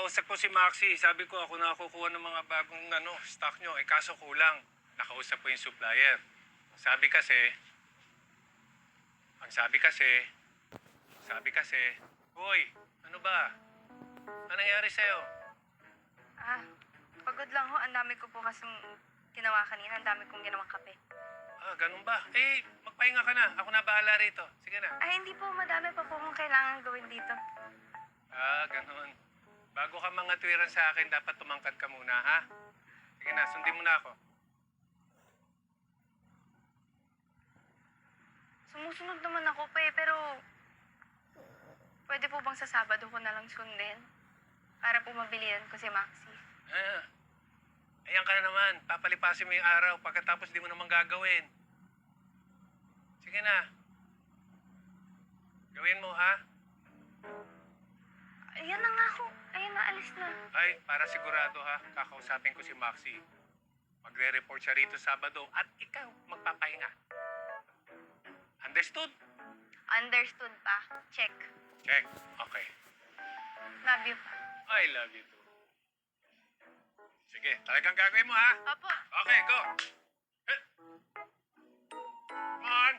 nakausap ko si Maxi. Sabi ko ako nakakukuha ng mga bagong stock nyo. Eh kaso kulang. Nakausap ko yung supplier. Sabi kasi, ang sabi kasi, Hoy, ano ba? Ano nangyari sa'yo? Pagod lang ho. Ang dami ko po kasing ginawa kanina. Ang dami kong ginawang kape. Ganun ba? Eh, magpahinga ka na. Ako na bahala rito. Sige na. Hindi po. Madami pa po akong kailangan gawin dito. Ganun. Bago ka mga tuwiran sa akin, dapat tumangkad ka muna, ha? Sige na, sundin mo na ako. Sumusunod naman ako pa pero pwede po bang sa Sabado ko na lang sundin? Para po mabilihan ko si Maxi. Ayan ka na naman. Papalipasin mo yung araw pagkatapos di mo naman gagawin. Sige na. Gawin mo, ha? Ayan na nga ako. Ayan na, alis na. Ay, para sigurado, ha? Kakausapin ko si Maxi. Magre-report siya rito Sabado at ikaw magpapahinga. Understood? Understood pa. Check. Check. Okay. Love you pa. I love you too. Sige, talagang gagawin mo, ha? Opo. Okay, go. Come on.